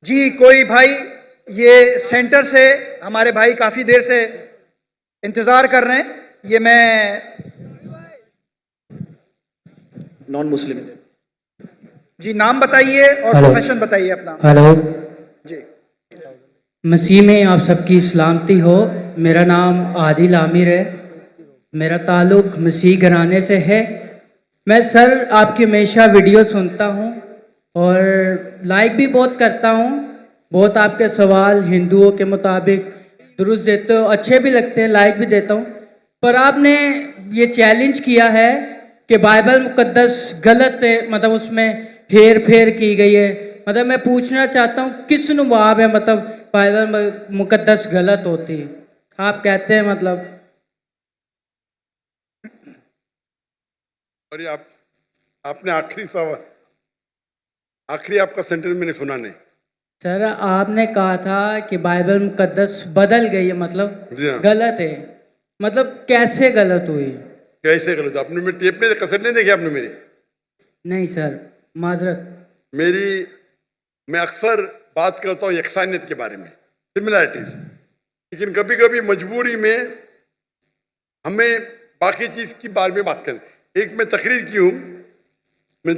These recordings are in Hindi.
जी कोई भाई, ये सेंटर से हमारे भाई काफ़ी देर से इंतज़ार कर रहे हैं। ये मैं नॉन मुस्लिम। जी नाम बताइए और हेलो। प्रोफेशन बताइए अपना। हेलो। जी मसीह में आप सबकी सलामती हो। मेरा नाम आदिल आमिर है। मेरा ताल्लुक़ मसीह घराने से है। मैं सर आपकी हमेशा वीडियो सुनता हूँ और लाइक भी बहुत करता हूँ। बहुत आपके सवाल हिंदुओं के मुताबिक दुरुस्त देते हो, अच्छे भी लगते हैं, लाइक भी देता हूँ। पर आपने ये चैलेंज किया है कि बाइबल मुकद्दस गलत है, मतलब उसमें हेर फेर की गई है। मतलब मैं पूछना चाहता हूँ किस नुमाब है, मतलब बाइबल मुकद्दस गलत होती है। आप कहते हैं मतलब। और ये आपने आखिरी आपका सेंटेंस मैंने सुना नहीं। सर आपने कहा था कि बाइबल मुकद्दस बदल गई है, मतलब जी हाँ। गलत है। मतलब कैसे गलत हुई? कैसे गलत? आपने मेरी टेप नहीं, कसर नहीं देखी आपने मेरी? नहीं सर, माजरत। मैं अक्सर बात करता हूँ यकसानियत के बारे में, सिमिलैरिटीज, लेकिन कभी कभी मजबूरी में हमें बाकी चीज की बारे में बात करें। एक मैंने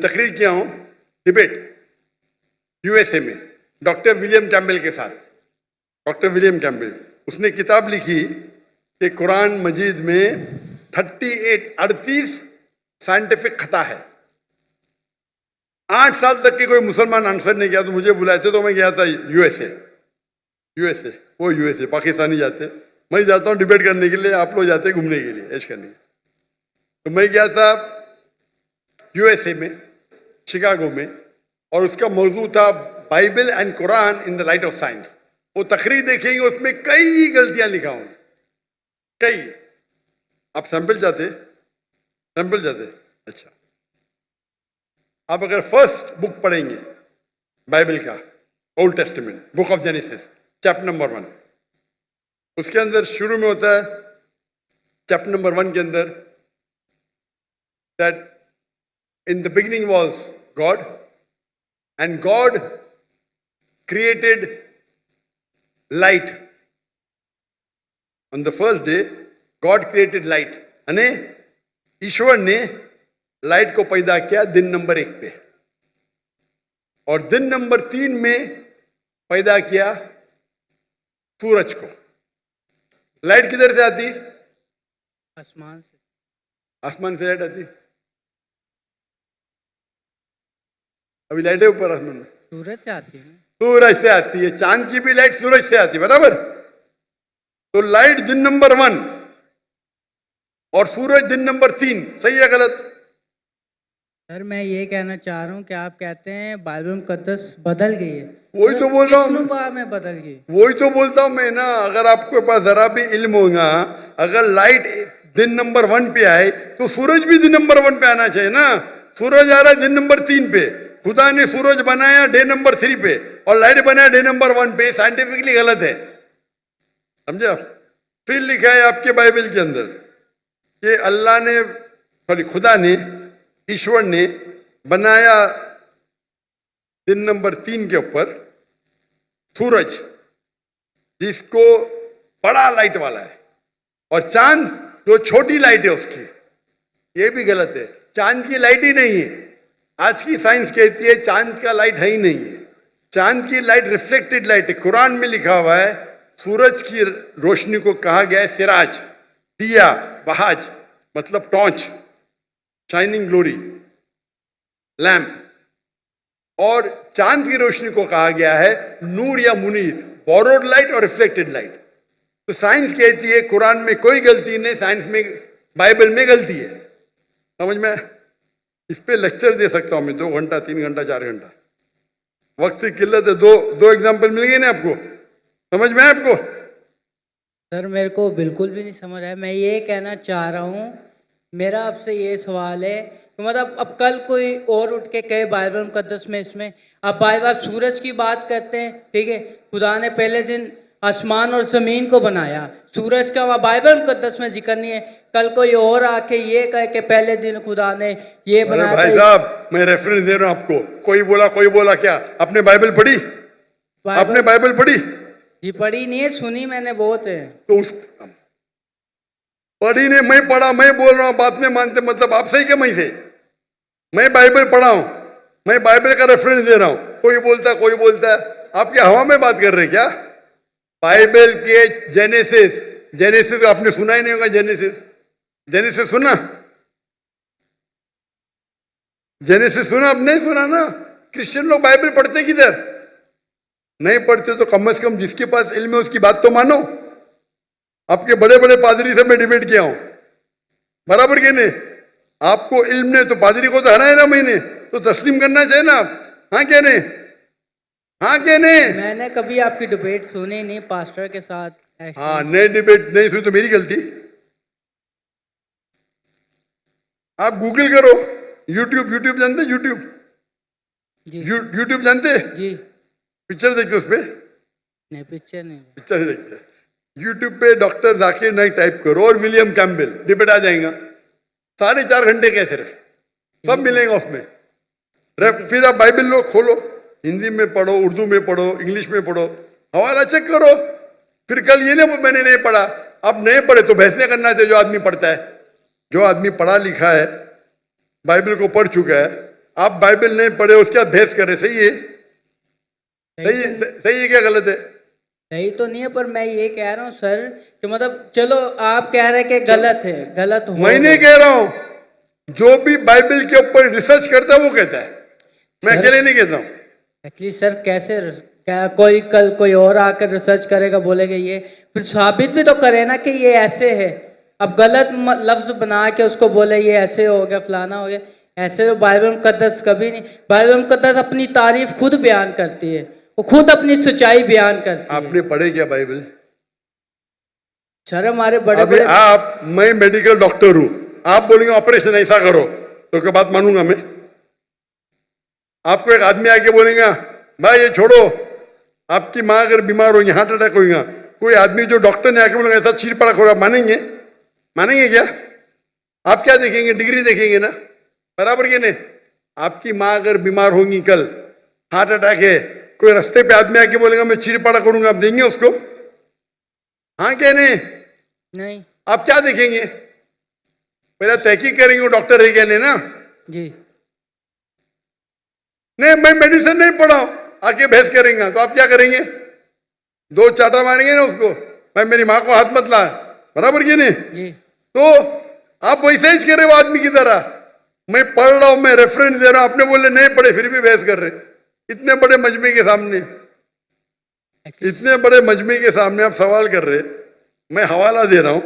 तकरीर किया हूँ डिबेट यूएसए में डॉक्टर विलियम कैम्बेल के साथ। डॉक्टर विलियम कैम्बेल, उसने किताब लिखी कि कुरान मजीद में 38 साइंटिफिक खता है। 8 साल तक के कोई मुसलमान आंसर नहीं किया, तो मुझे बुलाए थे, तो मैं गया था यूएसए पाकिस्तानी जाते, मैं जाता हूँ डिबेट करने के लिए, आप लोग जाते घूमने के लिए, ऐश करने। तो मैं गया था यूएसए में, शिकागो में, और उसका मौजू था Bible and Quran in the light of science. वो तकरीर देखेंगे, उसमें कई गलतियां लिखा हूं, कई। आप सैंपल जाते? अच्छा, आप अगर फर्स्ट बुक पढ़ेंगे बाइबल का, old testament, book of genesis, chapter number 1, उसके अंदर शुरू में होता है, चैप्टर नंबर 1 के अंदर, that in the beginning was God and God created light. On the first day God created light, यानी ईश्वर ने लाइट को पैदा किया दिन नंबर 1 पे, और दिन नंबर 3 में पैदा किया सूरज को। लाइट किधर से आती? आसमान से। आसमान से लाइट आती। अभी लाइट है ऊपर आसमान में? सूरज से आती है। सूरज से आती है। चांद की भी लाइट सूरज से आती है, बराबर? तो लाइट दिन नंबर 1 और सूरज दिन नंबर 3, सही है गलत? सर मैं ये कहना चाह रहा हूँ कि आप कहते हैं बाइबल मुकद्दस बदल गई है। वही तो बोल रहा हूँ, में बदल गई। वही तो बोलता हूं मैं ना। अगर आपके पास जरा भी इल्म होगा, अगर लाइट दिन नंबर 1 पे आए तो सूरज भी दिन नंबर 1 पे आना चाहिए ना। सूरज आ रहा है दिन नंबर 3 पे, खुदा ने सूरज बनाया डे नंबर 3 पे और लाइट बनाया डे नंबर 1 पे। साइंटिफिकली गलत है, समझे? फिर लिखा है आपके बाइबल के अंदर कि अल्लाह ने, खुदा ने, ईश्वर ने बनाया दिन नंबर 3 के ऊपर सूरज, जिसको बड़ा लाइट वाला है, और चांद जो छोटी लाइट है उसकी। ये भी गलत है, चांद की लाइट ही नहीं है। आज की साइंस कहती है चांद का लाइट है ही नहीं है। चांद की लाइट रिफ्लेक्टेड लाइट है। कुरान में लिखा हुआ है सूरज की रोशनी को कहा गया है सिराज, दिया, बहाज, मतलब टॉर्च, शाइनिंग ग्लोरी, लैम्प। और चांद की रोशनी को कहा गया है नूर या मुनीर, बोरोड लाइट और रिफ्लेक्टेड लाइट। तो साइंस कहती है कुरान में कोई गलती नहीं, साइंस में, बाइबल में गलती है। समझ में? इस पे लेक्चर दे सकता हूं मैं 2 घंटा, 3 घंटा, 4 घंटा। वक्त की किल्लत है। दो एग्जाम्पल मिल गए ना आपको? समझ में आपको? सर मेरे को बिल्कुल भी नहीं समझ आया। मैं ये कहना चाह रहा हूँ, मेरा आपसे ये सवाल है कि मतलब अब कल कोई और उठ के कहे बाइबल मुकद्दस में, इसमें अब बाइबल सूरज की बात करते हैं, ठीक है, खुदा ने पहले दिन आसमान और ज़मीन को बनाया, सूरज का वहाँ बाइबल मुकद्दस में जिक्र नहीं है। कल कोई और आके ये कहे कि पहले दिन खुदा ने ये बनाया। भाई साहब, मैं रेफरेंस दे रहा हूं आपको। कोई बोला क्या? आपने बाइबल पढ़ी? आपने बाइबल पढ़ी? जी पढ़ी नहीं है, सुनी मैंने बहुत है। तो उस पढ़ी नहीं, मैं पढ़ा, मैं बोल रहा हूं, बात नहीं मानते, मतलब आप सही क्या मैं से? मैं बाइबल पढ़ा हूं, मैं बाइबल का रेफरेंस दे रहा हूं, कोई बोलता है, आप क्या हवा में बात कर रहे हैं क्या? बाइबल के जेनेसिस आपने सुना ही नहीं होगा। जेनेसिस सुना? जेनेसिस सुना? आप नहीं सुना ना। क्रिश्चियन लोग बाइबल पढ़ते किधर? नहीं पढ़ते तो कम से कम जिसके पास इल्म है उसकी बात तो मानो। आपके बड़े बड़े पादरी से मैं डिबेट किया हूं, बराबर के नहीं? आपको इल्म नहीं तो पादरी को तो हराए ना मैंने, तो तस्लीम करना चाहिए ना आप। हाँ क्या नहीं? हाँ क्या नहीं? मैंने कभी आपकी डिबेट सुनी नहीं पास्टर के साथ। हाँ, नई डिबेट नहीं सुनी तो मेरी गलती। आप गूगल करो, यूट्यूब जानते? जी यूट्यूब जानते? जी पिक्चर देखते उस पे? नहीं, पिक्चर नहीं। पिक्चर नहीं देखते। यूट्यूब पे डॉक्टर जाकिर नाइक टाइप करो और विलियम कैम्पबेल, डिबेट आ जाएगा। 4.5 घंटे के सिर्फ, सब मिलेगा उसमें। फिर आप बाइबल लो, खोलो, हिंदी में पढ़ो, उर्दू में पढ़ो, इंग्लिश में पढ़ो, हवाला चेक करो। फिर कल ये ना मैंने नहीं पढ़ा, अब नहीं पढ़े तो बहस नहीं करना चाहिए। जो आदमी पढ़ता है, जो आदमी पढ़ा लिखा है, बाइबल को पढ़ चुका है, आप बाइबल नहीं पढ़े उसके बाद बहस कर रहे, सही है? सही है क्या गलत है? सही तो नहीं है, पर मैं ये कह रहा हूँ सर कि मतलब चलो आप कह रहे हैं कि गलत है, गलत हो। मैं नहीं कह रहा हूं, जो भी बाइबल के ऊपर रिसर्च करता है वो कहता है, मैं अकेले नहीं कहता हूं। एक्चुअली सर कैसे क्या कोई कल कोई और आकर रिसर्च करेगा, बोलेगा ये, फिर साबित भी तो करे ना कि ये ऐसे है। अब गलत लफ्ज बना के उसको बोले ये ऐसे हो गया, फलाना हो गया, ऐसे तो बाइबल मुकद्दस कभी नहीं। बाइबल मुकद्दस अपनी तारीफ खुद बयान करती है, वो खुद अपनी सच्चाई बयान करती है। आपने पढ़े क्या बाइबल? सर हमारे बड़े अभी बड़े आप, मैं मेडिकल डॉक्टर हूं, आप बोलेंगे ऑपरेशन ऐसा करो तो क्या बात मानूंगा मैं? आपको एक आदमी आके बोलेगा भाई ये छोड़ो, आपकी माँ अगर बीमार होगी, हार्ट अटैक होगा, कोई आदमी जो डॉक्टर ने आके बोलेगा ऐसा चीर पड़ा खोरा, मानेंगे? मानेंगे क्या? आप क्या देखेंगे? डिग्री देखेंगे ना, बराबर के नहीं? आपकी माँ अगर बीमार होगी, कल हार्ट अटैक है, कोई रास्ते पे आदमी आके बोलेगा मैं चीर पड़ा करूंगा, आप देंगे उसको? हाँ क्या नहीं? नहीं आप क्या देखेंगे? पहले तहकीक करेंगे वो डॉक्टर है क्या नहीं ना? जी। नहीं मैं मेडिसिन नहीं पढ़ा हूं, आके बहस करेंगे तो आप क्या करेंगे? 2 चाटा मारेंगे ना उसको, भाई मेरी माँ को हाथ मत ला, बराबर की नहीं? जी तो आप वैसे ही करे वो आदमी की तरह, मैं पढ़ रहा हूं, मैं रेफरेंस दे रहा हूं, आपने बोले नहीं पढ़े फिर भी बहस कर रहे। इतने बड़े मजमे के सामने, इतने बड़े मजमे के सामने आप सवाल कर रहे, मैं हवाला दे रहा हूं,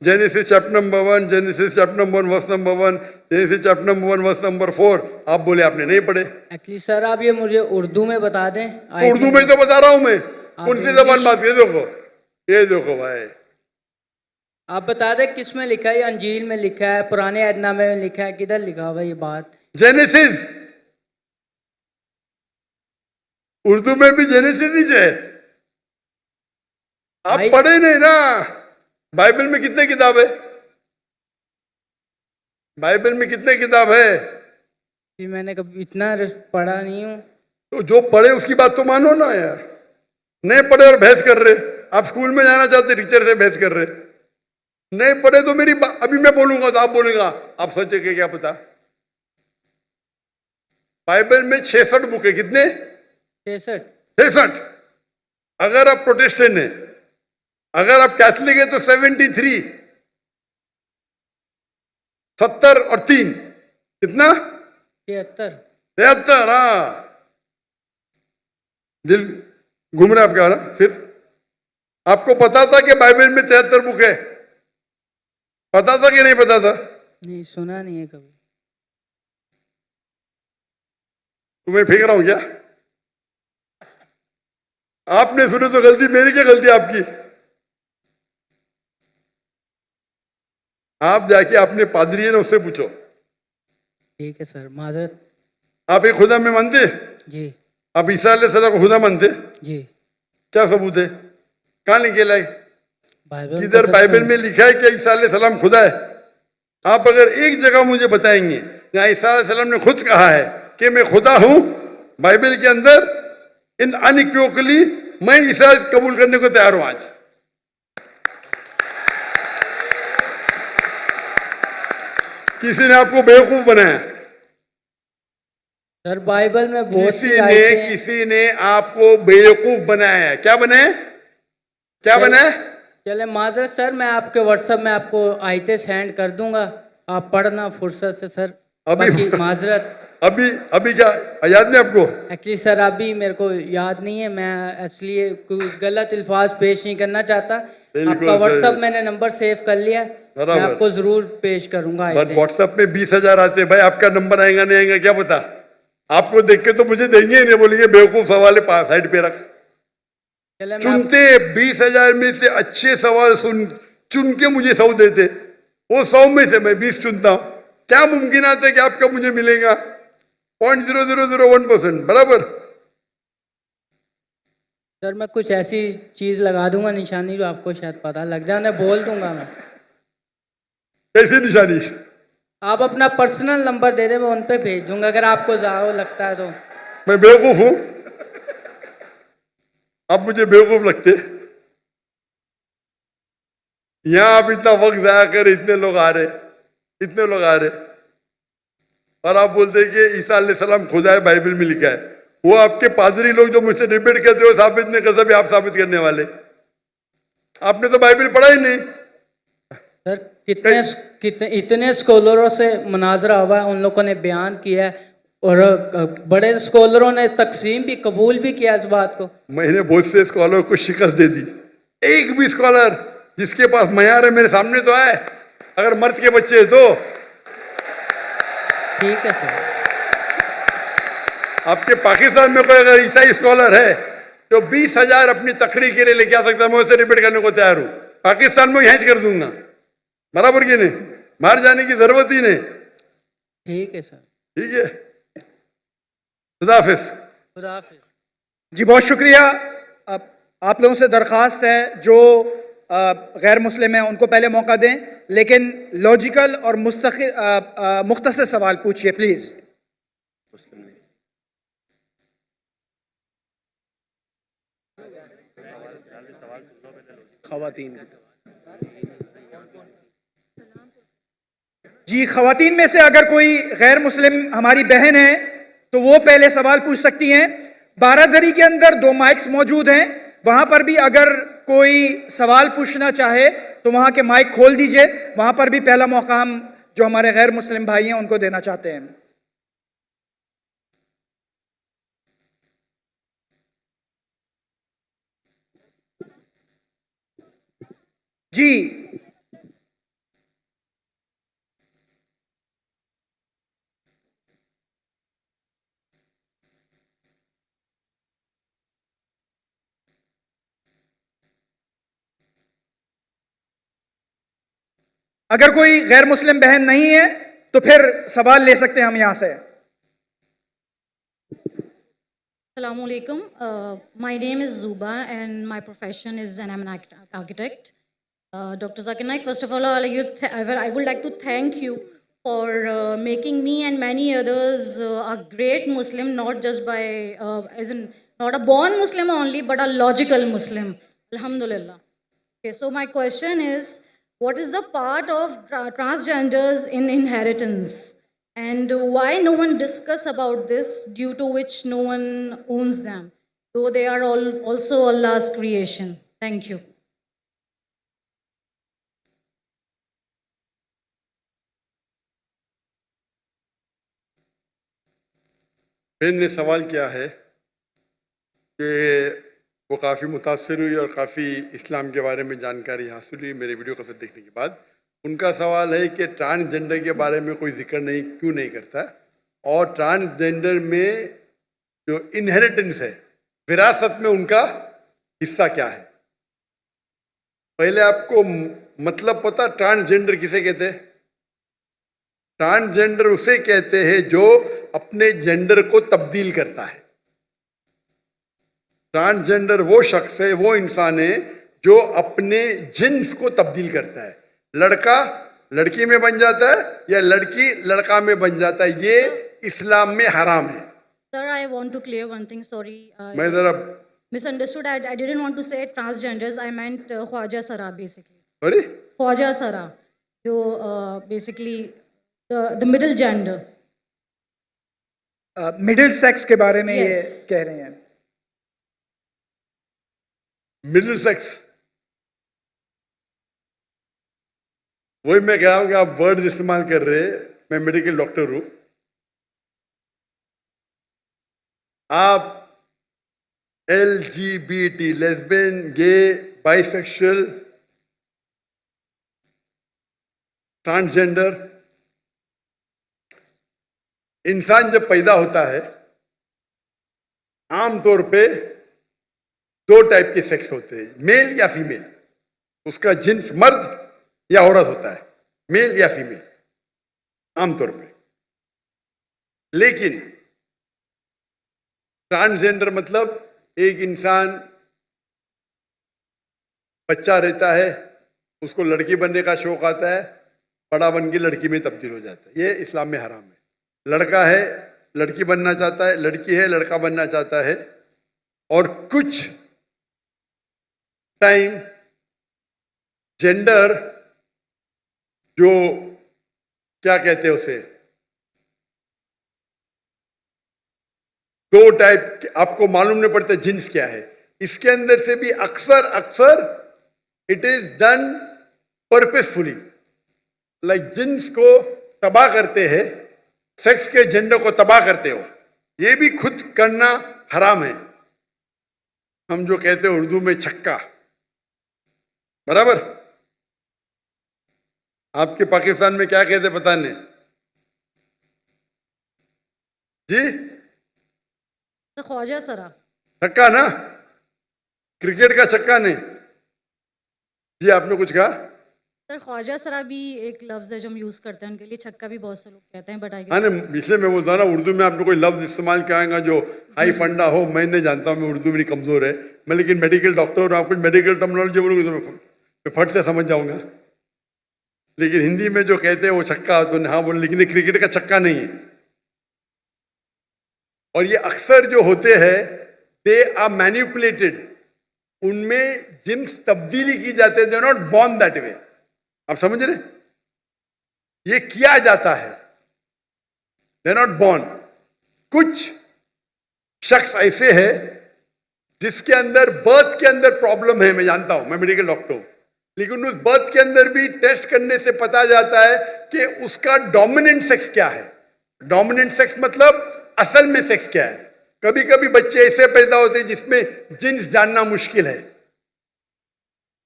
Genesis chapter number 1, Genesis chapter number 1 verse number 1, Genesis chapter number 1 verse number 4, आप बोले आपने नहीं पढ़े। एक्चुअली सर आप ये मुझे उर्दू में बता दें। तो उर्दू में तो बता रहा हूं मैं, कौन सी जबान बात? ये देखो भाई, आप बता दें किस में लिखा है? अंजील में लिखा है, पुराने अहदनामे में लिखा है, किधर लिखा हुआ ये बात? जेनेसिस, उर्दू में भी जेनेसिस ही है। आप पढ़े नहीं ना। बाइबल में कितने किताब है? बाइबल में कितने किताब है? जी मैंने कभी इतना पढ़ा नहीं हूँ। तो जो पढ़े उसकी बात तो मानो ना यार, नहीं पढ़े और बहस कर रहे। आप स्कूल में जाना चाहते, टीचर से बहस कर रहे, नहीं पढ़े तो मेरी अभी मैं बोलूंगा तो आप बोलेगा आप सच है कि क्या पता। बाइबल में 66 बुक है, कितने? 66। अगर आप प्रोटेस्टेंट हैं, अगर आप कैथलिक है तो 73, 70 और 3 कितना? 73। हाँ, दिल घूम रहा है आपका ना। फिर आपको पता था कि बाइबल में 73 बुक है? पता था कि नहीं पता था? नहीं, सुना नहीं है कभी। तुम्हें फेंक रहा हूं क्या? आपने सुने तो गलती मेरी, क्या गलती आपकी? आप जाके अपने पादरी है ना उससे पूछो। ठीक है सर, माजरत। आप एक खुदा में मानते? जी। आप ईसा अलैहिस्सलाम को खुदा मानते? जी। क्या सबूत है? कहां लिखे लाई? बाइबल किधर बाइबल में लिखा है कि ईसा अलैहिस्सलाम खुदा है? आप अगर एक जगह मुझे बताएंगे जहां ईसा अलैहिस्सलाम ने खुद कहा है कि मैं खुदा हूं, बाइबल के अंदर, इन अनइक्विवोकली मैं ईसा कबूल करने को तैयार हूं आज। किसी ने आपको बेवकूफ बनाया? सर बाइबल में बहुत सी आयतें हैं। किसी ने आपको बेवकूफ बनाया है। क्या बनाया? क्या बनाया? चले माजरत सर, मैं आपके व्हाट्सएप में आपको आयतें सेंड कर दूंगा, आप पढ़ना फुर्सत से सर। अभी माजरत अभी क्या याद नहीं आपको? एक्चुअली सर अभी मेरे को याद नहीं है, मैं इसलिए कुछ गलत अल्फाज पेश नहीं करना चाहता। आपका व्हाट्सएप मैंने नंबर सेव कर लिया है, मैं आपको जरूर पेश करूंगा। व्हाट्सएप में 20,000 आते हैं भाई, आपका नंबर आएगा नहीं आएगा क्या पता? आपको देख के तो मुझे देंगे ही नहीं, बोलेंगे बेवकूफ सवाल है, साइड पे रख। चुनते 20,000 में से अच्छे सवाल चुन के मुझे 100 देते, वो 100 में से मैं 20 चुनता हूं। क्या मुमकिन आता है कि आपका मुझे मिलेगा? 0.0001%, बराबर। सर मैं कुछ ऐसी चीज लगा दूंगा निशानी जो आपको शायद पता लग जाए, बोल दूंगा मैं। कैसी निशानी? आप अपना पर्सनल नंबर दे दे, मैं उन पे भेज दूंगा अगर आपको ज़्यादा लगता है तो। मैं बेवकूफ हूं? आप मुझे बेवकूफ लगते? यहां आप इतना वक्त जाया कर, इतने लोग आ रहे और आप बोलते हैं कि ईसा अलैहिस्सलाम खुदा है, बाइबल में लिखा है। वो आपके पादरी लोग जो मुझसे डिबेट करते हो साबित नहीं कर सकते, आप साबित करने वाले। आपने तो बाइबल पढ़ा ही नहीं। सर कितने इतने स्कॉलरों से मुनाजरा हुआ है, उन लोगों ने बयान किया है और बड़े स्कॉलरों ने तकसीम भी कबूल भी किया इस बात को। मैंने बहुत से स्कॉलर को शिकस्त दे दी, एक भी स्कॉलर जिसके पास मयार है मेरे सामने तो आए, अगर मर्द के बच्चे है तो। ठीक है सर। आपके पाकिस्तान में कोई अगर ईसाई स्कॉलर है तो 20,000 अपनी तकरीर के लिए लेके आ सकता है, मैं उससे डिबेट करने को तैयार हूं। पाकिस्तान में हैंच कर दूंगा, बराबर की नहीं, बाहर जाने की जरूरत ही नहीं। ठीक है सर। ठीक है, खुदा हाफिज। खुदा हाफिज। जी बहुत शुक्रिया। आप लोगों से दरख्वास्त है जो गैर मुस्लिम हैं उनको पहले मौका दें, लेकिन लॉजिकल और मुख्तसर सवाल पूछिए प्लीज। खवातीन जी, खवातीन में से अगर कोई गैर मुस्लिम हमारी बहन है तो वो पहले सवाल पूछ सकती हैं। बारादरी के अंदर 2 माइक्स मौजूद हैं, वहां पर भी अगर कोई सवाल पूछना चाहे तो वहां के माइक खोल दीजिए। वहां पर भी पहला मौका हम जो हमारे गैर मुस्लिम भाई हैं उनको देना चाहते हैं। जी अगर कोई गैर मुस्लिम बहन नहीं है तो फिर सवाल ले सकते हैं हम यहां से। Assalamu alaikum. My name is Zuba and my profession is I'm an architect. Dr. Zakir Naik, first of all, I would like to thank you for making me and many others a great Muslim, not just by, as in, not a born Muslim only, but a logical Muslim. Alhamdulillah. Okay, so my question is, what is the part of transgenders in inheritance? And why no one discuss about this, due to which no one owns them, though they are all also Allah's creation? Thank you. बहन ने सवाल किया है कि वो काफ़ी मुतासर हुई और काफ़ी इस्लाम के बारे में जानकारी हासिल हुई मेरे वीडियो कैसेट देखने के बाद। उनका सवाल है कि ट्रांसजेंडर के बारे में कोई जिक्र क्यों नहीं करता, और ट्रांसजेंडर में जो इनहेरिटेंस है, विरासत में उनका हिस्सा क्या है। पहले आपको मतलब पता ट्रांसजेंडर किसे कहते हैं? ट्रांसजेंडर उसे कहते हैं जो अपने जेंडर को तब्दील करता है। ट्रांसजेंडर वो शख्स है, वो इंसान है जो अपने जिन्स को तब्दील करता है। लड़का लड़की में बन जाता है या लड़की लड़का में बन जाता है, ये इस्लाम में हराम है। Sir, I want to clear one thing. Sorry, मैं जरा misunderstood. I didn't want to say transgenders. I meant Khwaja Sara basically. अरे Khwaja Sara, जो basically the middle gender. Middle sex के बारे में ये Yes. कह रहे हैं। मिडिल सेक्स, वही मैं कह रहा हूं कि आप वर्ड इस्तेमाल कर रहे हैं। मैं मेडिकल डॉक्टर हूं। आप LGBT, लेस्बियन, गे, बाइसेक्सुअल, ट्रांसजेंडर, इंसान जब पैदा होता है आमतौर पे दो टाइप के सेक्स होते हैं, मेल या फीमेल। उसका जिन्स मर्द या औरत होता है, मेल या फीमेल आमतौर पे। लेकिन ट्रांसजेंडर मतलब एक इंसान बच्चा रहता है, उसको लड़की बनने का शौक आता है, बड़ा बन के लड़की में तब्दील हो जाता है। ये इस्लाम में हराम है। लड़का है लड़की बनना चाहता है, लड़की है लड़का बनना चाहता है, और कुछ टाइम जेंडर जो क्या कहते हैं उसे, दो टाइप, आपको मालूम नहीं पड़ता जिन्स क्या है। इसके अंदर से भी अक्सर it is done purposefully, like jeans को तबाह करते हैं, सेक्स के जेंडर को तबाह करते हो, ये भी खुद करना हराम है। हम जो कहते हैं उर्दू में छक्का, बराबर। आपके पाकिस्तान में क्या कहते पता नहीं जी, तो ख्वाजा सरा। छक्का ना, क्रिकेट का छक्का नहीं जी। आपने कुछ कहा? सर ख्वाजा सरा भी एक लफ्ज है जो हम यूज करते हैं, उनके लिए छक्का भी बहुत से लोग कहते हैं, बट आई हाँ नहीं, इसलिए मैं बोलता ना, उर्दू में आपने कोई लफ्ज इस्तेमाल कराएंगा जो हाई फंडा हो, मैं नहीं जानता हूँ, मैं उर्दू में कमजोर है। मैं लेकिन मेडिकल डॉक्टर हूँ, आप कुछ मेडिकल टर्मिनोलॉजी बोलूँगी तो मैं फट से समझ जाऊंगा। लेकिन हिंदी में जो कहते हैं वो छक्का, तो हाँ बोले, लेकिन क्रिकेट का छक्का नहीं है। और ये अक्सर जो होते हैं दे आर मैनिपुलेटेड, उनमें जिन्स तब्दीली की जाती है, they are not born that way. आप समझ रहे, ये किया जाता है, दे आर नॉट बॉर्न। कुछ शख्स ऐसे हैं जिसके अंदर बर्थ के अंदर प्रॉब्लम है, मैं जानता हूं, मैं मेडिकल डॉक्टर हूं, लेकिन उस बर्थ के अंदर भी टेस्ट करने से पता जाता है कि उसका डोमिनेंट सेक्स क्या है। डोमिनेंट सेक्स मतलब असल में सेक्स क्या है। कभी कभी बच्चे ऐसे पैदा होते हैं जिसमें जिन्स जानना मुश्किल है,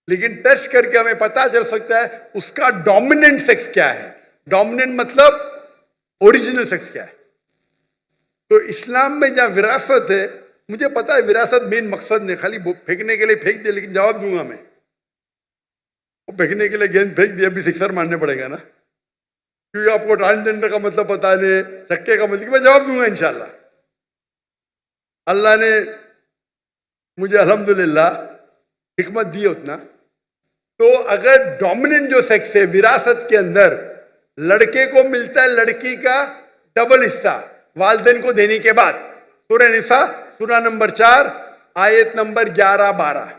लेकिन टेस्ट करके हमें पता चल सकता है उसका डोमिनेंट सेक्स क्या है। डोमिनेंट मतलब ओरिजिनल सेक्स क्या है। तो इस्लाम में जहां विरासत है, मुझे पता है विरासत मेन मकसद नहीं, खाली फेंकने के लिए फेंक दे, लेकिन जवाब दूंगा मैं। वो फेंकने के लिए गेंद फेंक दिया, अभी सिक्सर मारने पड़ेगा ना, क्योंकि आपको ट्रांसजेंडर का मतलब पता नहीं, छक्के का मतलब, मैं जवाब दूंगा इंशाल्लाह। अल्लाह ने मुझे अल्हम्दुलिल्लाह हिकमत दी उतना। तो अगर डोमिनेंट जो सेक्स है विरासत के अंदर, लड़के को मिलता है लड़की का डबल हिस्सा वालिदैन को देने के बाद। सूरह निसा सूरह नंबर 4 आयत नंबर 11-12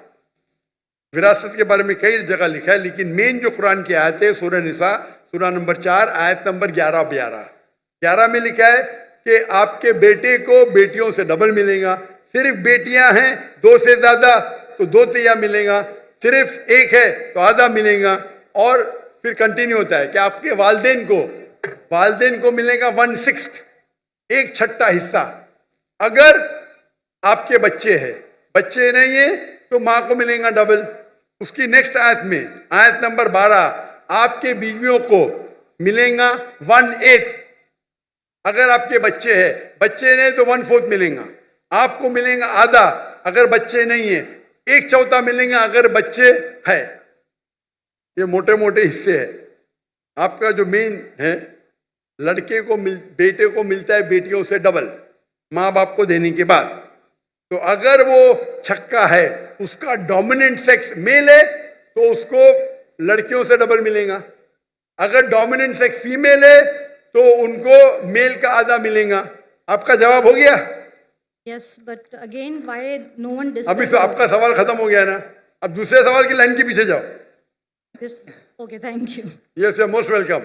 विरासत के बारे में कई जगह लिखा है, लेकिन मेन जो कुरान की आयत है सूरह निसा सूरह नंबर 4 आयत नंबर 11 में लिखा है कि आपके बेटे को बेटियों से डबल मिलेगा। सिर्फ बेटियां हैं 2 से ज्यादा तो 2 तिया मिलेगा, सिर्फ एक है तो आधा मिलेगा। और फिर कंटिन्यू होता है कि आपके वालिदैन को मिलेगा 1/6, 1/6 हिस्सा। अगर आपके बच्चे हैं, बच्चे नहीं है तो मां को मिलेगा डबल। उसकी नेक्स्ट आयत में आयत नंबर 12, आपके बीवियों को मिलेगा 1/8। अगर आपके बच्चे हैं, बच्चे नहीं तो 1/4 मिलेगा। आपको मिलेगा आधा अगर बच्चे नहीं है, 1/4 मिलेगा अगर बच्चे है। ये मोटे मोटे हिस्से हैं। आपका जो मेन है, लड़के को बेटे को मिलता है बेटियों से डबल माँ बाप को देने के बाद। तो अगर वो छक्का है, उसका डोमिनेंट सेक्स मेल है, तो उसको लड़कियों से डबल मिलेगा। अगर डोमिनेंट सेक्स फीमेल है तो उनको मेल का आधा मिलेगा। आपका जवाब हो गया। Yes, but again, why no one अभी discussed तो आपका सवाल खत्म हो गया ना, अब दूसरे सवाल की लाइन के पीछे जाओ. this? Okay, thank you. Yes, you are most welcome.